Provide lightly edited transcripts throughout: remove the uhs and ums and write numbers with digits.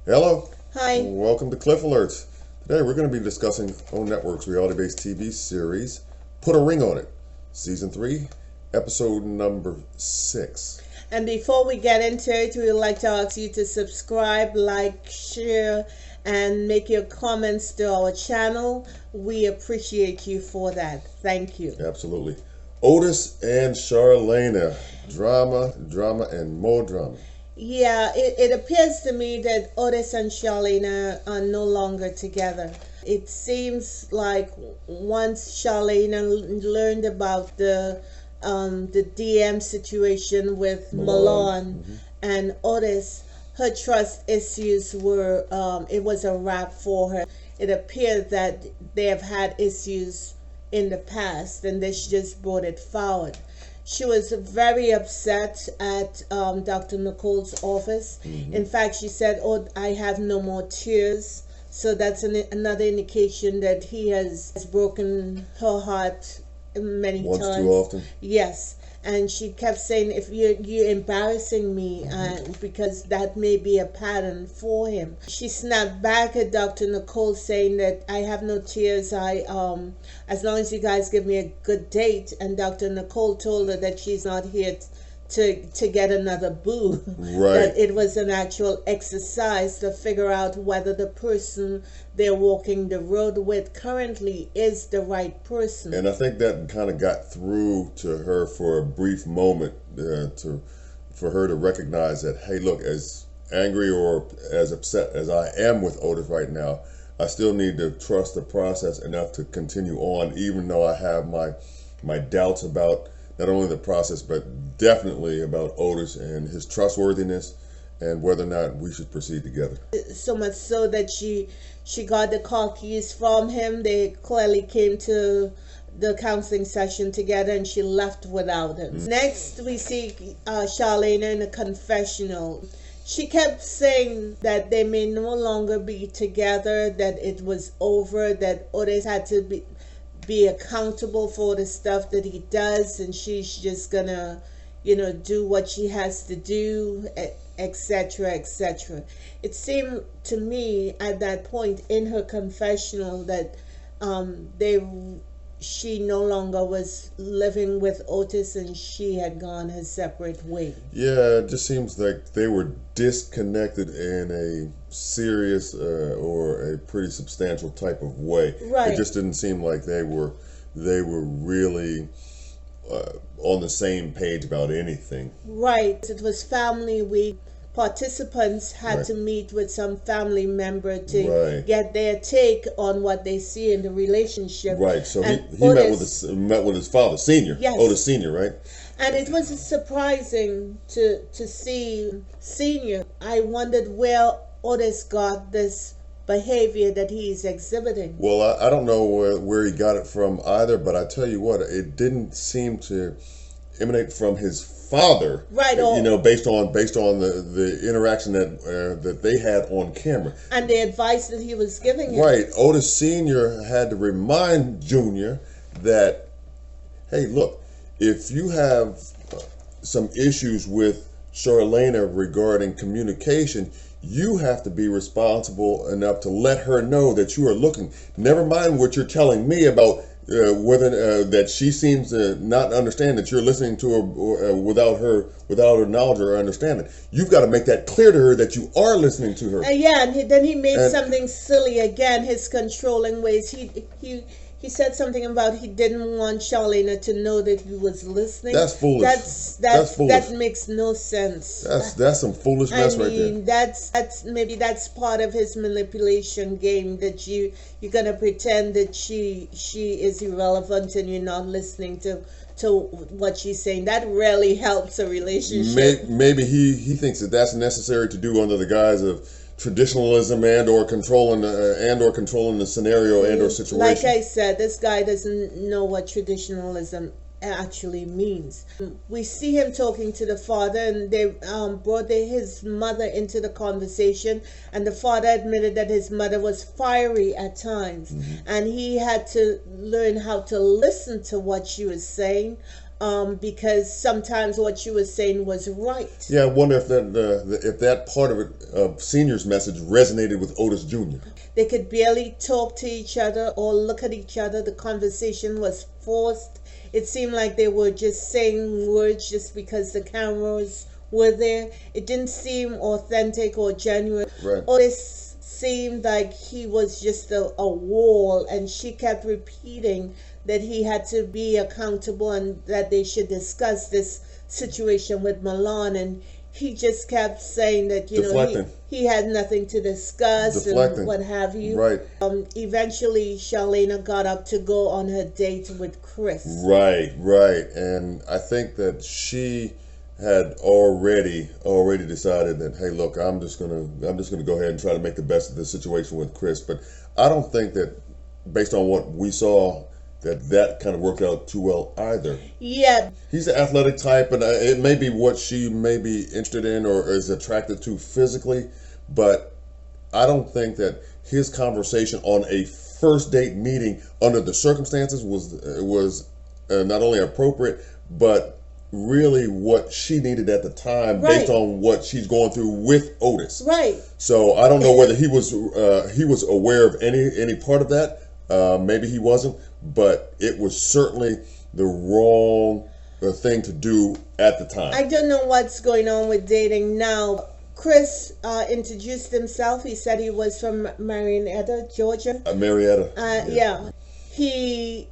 Hello. Hi. Welcome to Cliff Alerts. Today we're going to be discussing OWN Network's reality-based TV series, Put a Ring on It, Season 3, Episode number 6. And before we get into it, we would like to ask you to subscribe, like, share, and make your comments to our channel. We appreciate you for that. Thank you. Absolutely. Otis and Sharlana. Drama, and more drama. Yeah, it appears to me that Otis and Charlene are no longer together. It seems like once Charlene learned about the DM situation with Malone and Otis, her trust issues were, it was a wrap for her. It appeared that they have had issues in the past and this just brought it forward. She was very upset at Dr. Nicole's office. In fact, she said, "Oh, I have no more tears." So that's another indication that he has broken her heart many times. Once too often. Yes. And she kept saying, "If you're embarrassing me," because that may be a pattern for him. She snapped back at Dr. Nicole saying that I have no tears. As long as you guys give me a good date. And Dr. Nicole told her that she's not here to get another boo. Right. That it was an actual exercise to figure out whether the person they're walking the road with currently is the right person. And I think that kind of got through to her for a brief moment, for her to recognize that, hey, look, as angry or as upset as I am with Otis right now, I still need to trust the process enough to continue on, even though I have my doubts about not only the process, but definitely about Otis and his trustworthiness and whether or not we should proceed together. So much so that she got the car keys from him. They clearly came to the counseling session together and she left without him. Next, we see Charlene in a confessional. She kept saying that they may no longer be together, that it was over, that Otis had to be accountable for the stuff that he does, and she's just gonna, do what she has to do, etc., etc. It seemed to me at that point in her confessional that she no longer was living with Otis and she had gone her separate way. Yeah, it just seems like they were disconnected in a serious or a pretty substantial type of way. Right. It just didn't seem like they were really on the same page about anything. Right. It was family week. Participants had to meet with some family member to get their take on what they see in the relationship. Right. So he Otis, met with his father, Senior. Yes. Otis Senior, right? And it was surprising to see Senior. I wondered where Otis got this behavior that he's exhibiting. Well, I don't know where he got it from either, but I tell you what, it didn't seem to emanate from his father, right? Based on the interaction that they had on camera and the advice that he was giving him. Right. Otis Senior had to remind Junior that, hey, look, if you have some issues with Charlene regarding communication, you have to be responsible enough to let her know that you are looking. Never mind what you're telling me about whether that she seems to not understand that you're listening to her without her knowledge or understanding. You've got to make that clear to her that you are listening to her. And then he made something silly again. His controlling ways. He said something about he didn't want Charlene to know that he was listening. That's foolish. That's foolish. That makes no sense. That's some foolishness right there. That's part of his manipulation game, that you're gonna pretend that she is irrelevant and you're not listening to what she's saying. That really helps a relationship. Maybe he thinks that that's necessary to do under the guise of traditionalism and or controlling the scenario and or situation. Like I said, this guy doesn't know what traditionalism actually means. We see him talking to the father, and they brought his mother into the conversation, and the father admitted that his mother was fiery at times, and he had to learn how to listen to what she was saying. because sometimes what she was saying was right. Yeah, I wonder if that part of it, Senior's message, resonated with Otis Jr. They could barely talk to each other or look at each other. The conversation was forced. It seemed like they were just saying words just because the cameras were there. It didn't seem authentic or genuine. Right. Otis seemed like he was just a wall, and she kept repeating that he had to be accountable and that they should discuss this situation with Milan, and he just kept saying that he had nothing to discuss and what have you. Right. Eventually, Charlene got up to go on her date with Chris. Right, and I think that she had already decided that, hey, look, I'm just gonna go ahead and try to make the best of this situation with Chris. But I don't think that, based on what we saw, that kind of worked out too well either. Yeah. He's an athletic type, and it may be what she may be interested in or is attracted to physically, but I don't think that his conversation on a first date meeting under the circumstances was not only appropriate, but really what she needed at the time, right, based on what she's going through with Otis. Right. So I don't know whether he was aware of any part of that. Maybe he wasn't, but it was certainly the wrong thing to do at the time. I don't know what's going on with dating now. Chris introduced himself. He said he was from Marietta, Georgia. Marietta. Yeah. He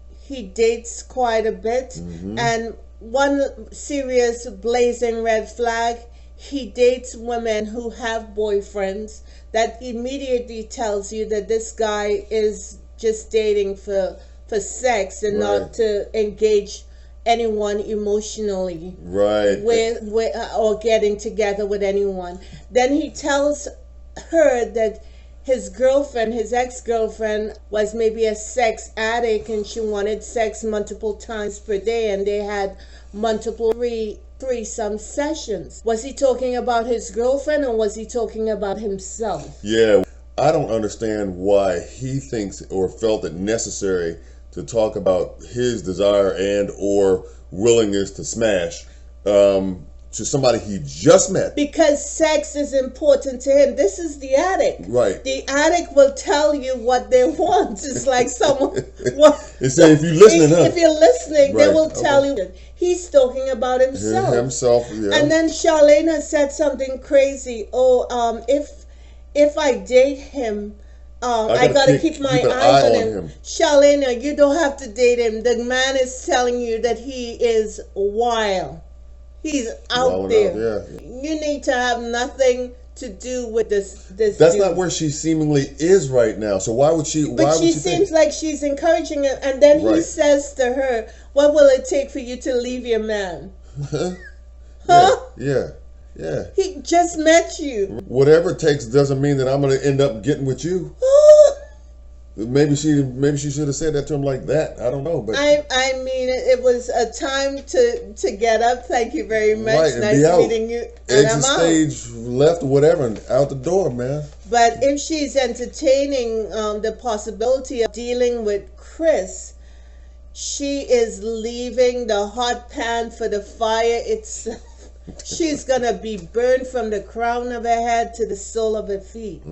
dates quite a bit. Mm-hmm. And one serious blazing red flag, he dates women who have boyfriends. That immediately tells you that this guy is just dating for sex and right, not to engage anyone emotionally, right, with or getting together with anyone. Then he tells her that his ex-girlfriend, was maybe a sex addict, and she wanted sex multiple times per day, and they had multiple threesome sessions. Was he talking about his girlfriend, or was he talking about himself? Yeah, I don't understand why he thinks or felt it necessary to talk about his desire and or willingness to smash to somebody he just met. Because sex is important to him. This is the addict. Right. The addict will tell you what they want. It's like someone. It's saying if you're listening, if you're listening, right, they will tell you. He's talking about himself. Himself, yeah. And then Charlene said something crazy. If I date him, I gotta keep my eyes on him. Charlene, you don't have to date him. The man is telling you that he is wild. He's out there. Yeah. You need to have nothing to do with this. That's not where she seemingly is right now. So why would she? But she seems like she's encouraging him, and then he says to her, "What will it take for you to leave your man?" Huh? Yeah. He just met you. Whatever it takes doesn't mean that I'm going to end up getting with you. Maybe she should have said that to him like that. I don't know, but I mean, it was a time to get up. Thank you very much. Right, nice meeting you. And exit stage left, whatever, and out the door, man. But if she's entertaining the possibility of dealing with Chris, she is leaving the hot pan for the fire itself. She's gonna be burned from the crown of her head to the sole of her feet.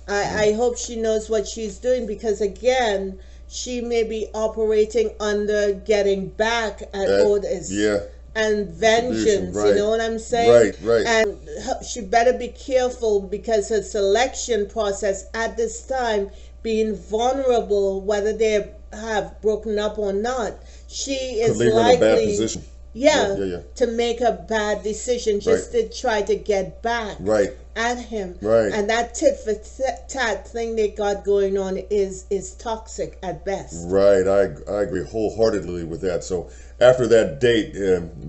I hope she knows what she's doing, because again, she may be operating under getting back at Otis. Yeah. And vengeance, right. You know what I'm saying? Right. And she better be careful, because her selection process at this time, being vulnerable, whether they have broken up or not, she is likely in a bad position. Yeah, to make a bad decision just to try to get back at him. Right. And that tit for tat thing they got going on is toxic at best. Right. I agree wholeheartedly with that. So after that date,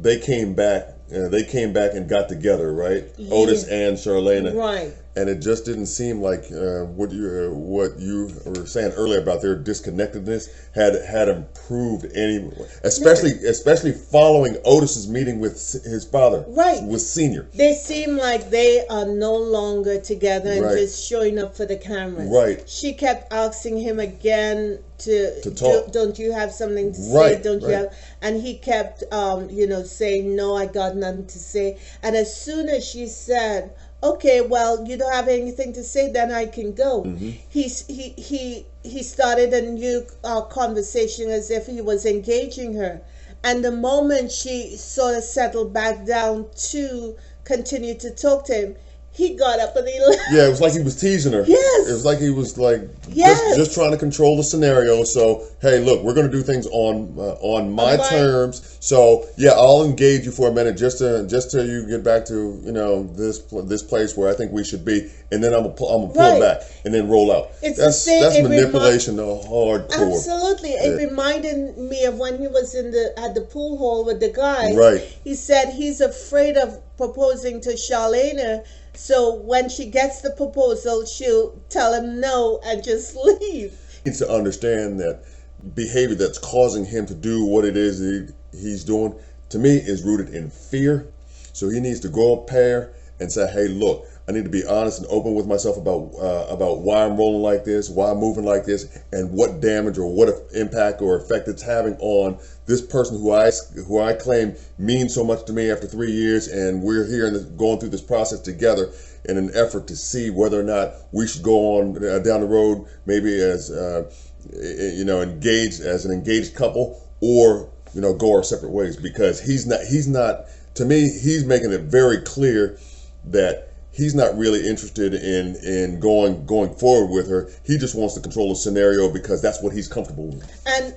they came back. And got together, right? Yeah. Otis and Charlene. Right. and it just didn't seem like what you were saying earlier about their disconnectedness had improved any, especially following Otis's meeting with his father, right, with Senior. They seem like they are no longer together and Right. just showing up for the cameras. Right. She kept asking him again to talk. don't you have something to say? Right, Don't you right. have? And he kept saying, no, I got nothing to say. And as soon as she said, okay, well, you don't have anything to say, then I can go. Mm-hmm. He started a new conversation as if he was engaging her. And the moment she sort of settled back down to continue to talk to him, he got up and he left. Yeah, it was like he was teasing her. Yes. It was like he was like Yes. just trying to control the scenario. So, hey, look, we're going to do things on my terms. So, yeah, I'll engage you for a minute just till you get back to this place where I think we should be, and then I'm gonna pull Right. back and then roll out. It's that's the same. that's It manipulation hardcore. Absolutely. It reminded me of when he was at the pool hall with the guy. Right. He said he's afraid of proposing to Charlene, so when she gets the proposal, she'll tell him no and just leave. He needs to understand that behavior that's causing him to do what it is he's doing, to me, is rooted in fear. So he needs to go up there and say, hey, look, I need to be honest and open with myself about why I'm rolling like this, why I'm moving like this, and what damage or what impact or effect it's having on this person who I claim means so much to me after 3 years, and we're here and going through this process together in an effort to see whether or not we should go on down the road, maybe as engaged as an engaged couple, or go our separate ways. Because he's not. To me, he's making it very clear that he's not really interested in going forward with her. He just wants to control the scenario because that's what he's comfortable with. And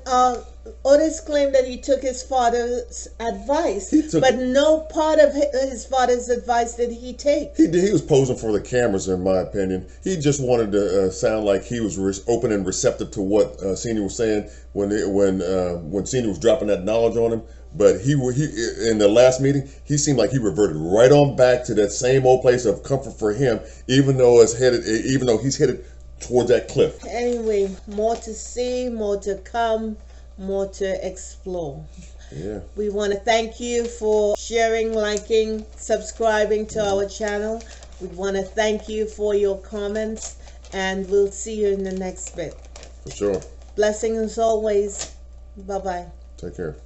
Otis claimed that he took his father's advice, but no part of his father's advice did he take. He was posing for the cameras, in my opinion. He just wanted to sound like he was open and receptive to what Senior was saying when Senior was dropping that knowledge on him. But he in the last meeting, he seemed like he reverted right on back to that same old place of comfort for him, even though he's headed towards that cliff. Anyway, more to see, more to come, more to explore. Yeah. We want to thank you for sharing, liking, subscribing to our channel. We want to thank you for your comments, and we'll see you in the next bit. For sure. Blessings as always. Bye-bye. Take care.